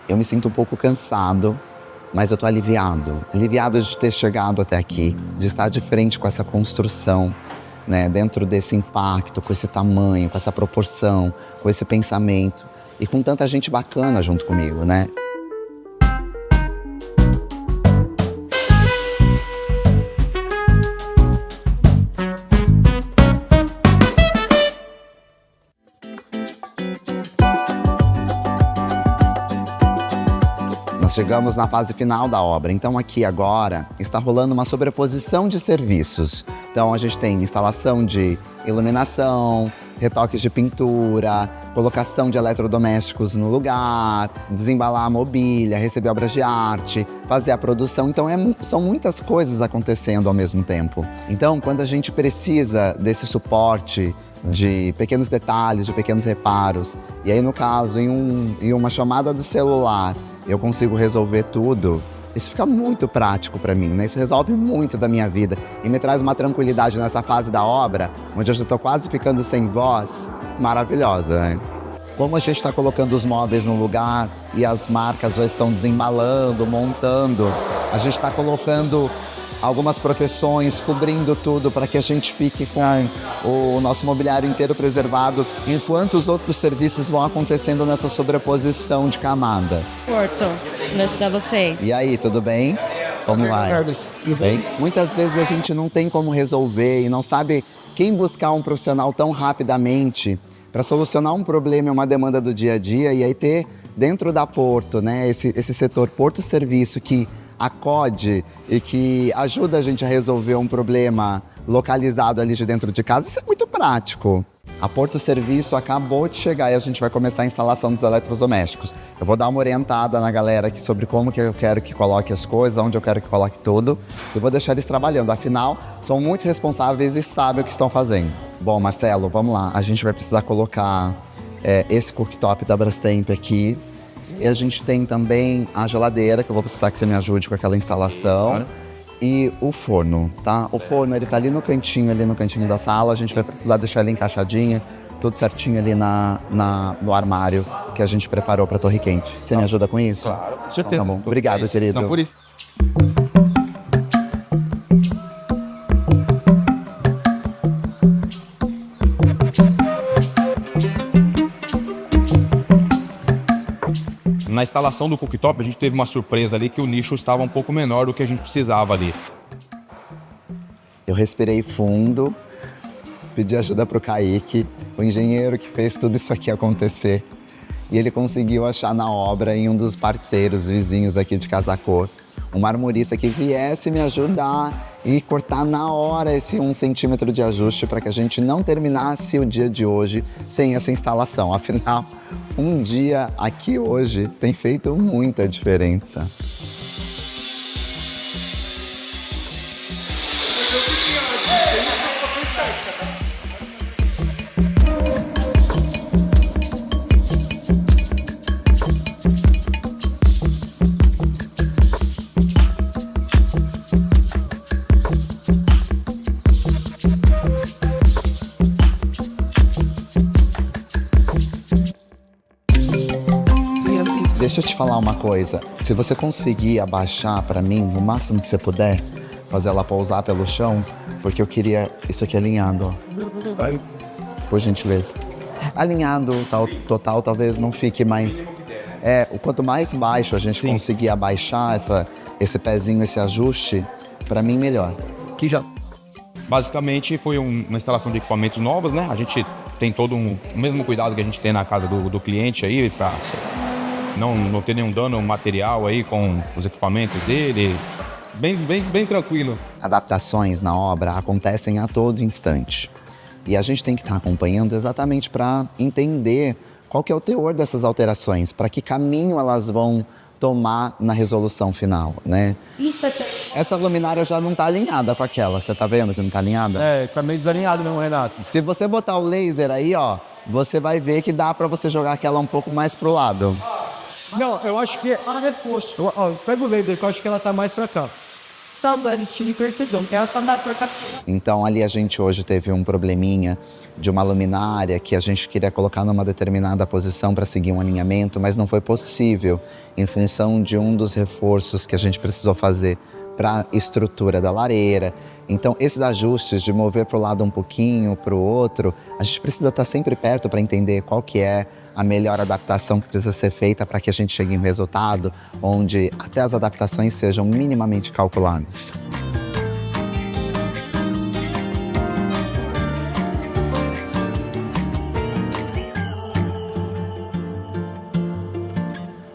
Eu me sinto um pouco cansado, mas eu tô aliviado. Aliviado de ter chegado até aqui, de estar de frente com essa construção, né? Dentro desse impacto, com esse tamanho, com essa proporção, com esse pensamento. E com tanta gente bacana junto comigo, né? Nós chegamos na fase final da obra, então aqui agora está rolando uma sobreposição de serviços. Então a gente tem instalação de iluminação, retoques de pintura, colocação de eletrodomésticos no lugar, desembalar a mobília, receber obras de arte, fazer a produção. Então são muitas coisas acontecendo ao mesmo tempo. Então quando a gente precisa desse suporte de pequenos detalhes, de pequenos reparos, e aí no caso em uma chamada do celular, eu consigo resolver tudo, isso fica muito prático para mim, né? Isso resolve muito da minha vida e me traz uma tranquilidade nessa fase da obra, onde eu já estou quase ficando sem voz, maravilhosa, né? Como a gente está colocando os móveis no lugar e as marcas já estão desembalando, montando, a gente está colocando algumas proteções, cobrindo tudo para que a gente fique com o nosso mobiliário inteiro preservado, enquanto os outros serviços vão acontecendo nessa sobreposição de camada. Porto, deixa você. E aí, tudo bem? Como vai? Tudo Bem? Muitas vezes a gente não tem como resolver e não sabe quem buscar um profissional tão rapidamente para solucionar um problema e uma demanda do dia a dia, e aí ter dentro da Porto, né, esse setor Porto Serviço que acode e que ajuda a gente a resolver um problema localizado ali de dentro de casa. Isso é muito prático. A Porto Serviço acabou de chegar e a gente vai começar a instalação dos eletrodomésticos. Eu vou dar uma orientada na galera aqui sobre como que eu quero que coloque as coisas, onde eu quero que coloque tudo. Eu vou deixar eles trabalhando, afinal, são muito responsáveis e sabem o que estão fazendo. Bom, Marcelo, vamos lá. A gente vai precisar colocar esse cooktop da Brastemp aqui. E a gente tem também a geladeira, que eu vou precisar que você me ajude com aquela instalação. Claro. E o forno, tá? O forno, ele tá ali no cantinho da sala. A gente vai precisar deixar ele encaixadinho, tudo certinho ali no armário que a gente preparou pra Torre Quente. Você me ajuda com isso? Claro, com certeza. Então, tá bom. Obrigado, querido. Não, por isso. Na instalação do cooktop, a gente teve uma surpresa ali que o nicho estava um pouco menor do que a gente precisava ali. Eu respirei fundo, pedi ajuda pro Kaique, o engenheiro que fez tudo isso aqui acontecer. E ele conseguiu achar na obra, em um dos parceiros vizinhos aqui de Casacor, um marmorista que viesse me ajudar e cortar na hora esse 1 centímetro de ajuste para que a gente não terminasse o dia de hoje sem essa instalação. Afinal, um dia aqui hoje tem feito muita diferença. Deixa eu te falar uma coisa, se você conseguir abaixar pra mim, no máximo que você puder, fazer ela pousar pelo chão, porque eu queria isso aqui alinhado, ó. Vai. Por gentileza. Alinhado total talvez não fique mais... o quanto mais baixo a gente conseguir abaixar esse pezinho, esse ajuste, pra mim melhor. Que já... Basicamente foi uma instalação de equipamentos novos, né? A gente tem todo o mesmo cuidado que a gente tem na casa do cliente aí, pra não ter nenhum dano material aí com os equipamentos dele. Bem tranquilo. Adaptações na obra acontecem a todo instante. E a gente tem que estar acompanhando exatamente para entender qual que é o teor dessas alterações, para que caminho elas vão tomar na resolução final, né? Essa luminária já não está alinhada com aquela, você tá vendo que não está alinhada? Tá meio desalinhado mesmo, Renato. Se você botar o laser aí, ó, você vai ver que dá para você jogar aquela um pouco mais pro lado. Não, eu acho que... Pega o laser, que eu acho que ela tá mais pra cá. Então ali a gente hoje teve um probleminha de uma luminária que a gente queria colocar numa determinada posição para seguir um alinhamento, mas não foi possível em função de um dos reforços que a gente precisou fazer para a estrutura da lareira. Então esses ajustes de mover para o lado um pouquinho, para o outro, a gente precisa estar sempre perto para entender qual que é a melhor adaptação que precisa ser feita para que a gente chegue em um resultado onde até as adaptações sejam minimamente calculadas.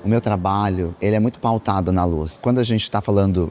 O meu trabalho, ele é muito pautado na luz. Quando a gente está falando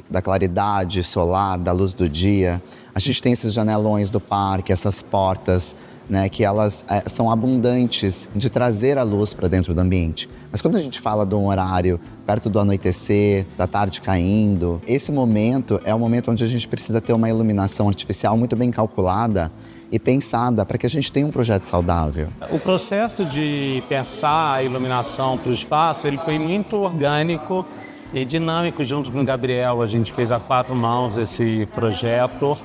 da claridade solar, da luz do dia, a gente tem esses janelões do parque, essas portas, né, que elas são abundantes de trazer a luz para dentro do ambiente. Mas quando a gente fala de um horário perto do anoitecer, da tarde caindo, esse momento é o momento onde a gente precisa ter uma iluminação artificial muito bem calculada e pensada para que a gente tenha um projeto saudável. O processo de pensar a iluminação para o espaço, ele foi muito orgânico e dinâmico. Junto com o Gabriel, a gente fez a 4 mãos esse projeto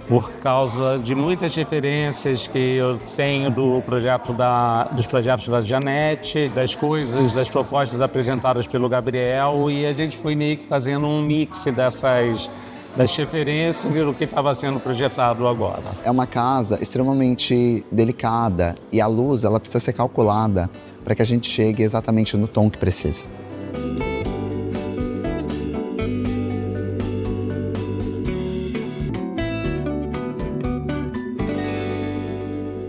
por causa de muitas referências que eu tenho dos projetos da Janete, das propostas apresentadas pelo Gabriel, e a gente foi meio que fazendo um mix das referências e do que estava sendo projetado agora. É uma casa extremamente delicada e a luz ela precisa ser calculada para que a gente chegue exatamente no tom que precisa.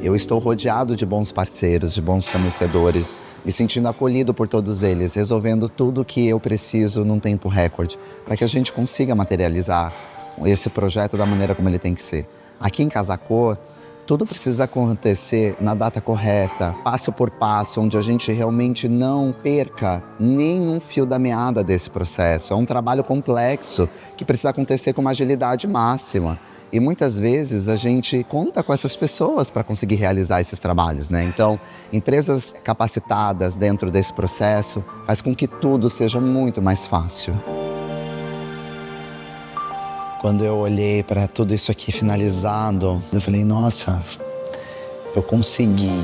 Eu estou rodeado de bons parceiros, de bons fornecedores, me sentindo acolhido por todos eles, resolvendo tudo o que eu preciso num tempo recorde, para que a gente consiga materializar esse projeto da maneira como ele tem que ser. Aqui em Casa Cor, tudo precisa acontecer na data correta, passo por passo, onde a gente realmente não perca nenhum fio da meada desse processo. É um trabalho complexo que precisa acontecer com uma agilidade máxima. E muitas vezes a gente conta com essas pessoas para conseguir realizar esses trabalhos, né? Então, empresas capacitadas dentro desse processo faz com que tudo seja muito mais fácil. Quando eu olhei para tudo isso aqui finalizado, eu falei, nossa, eu consegui.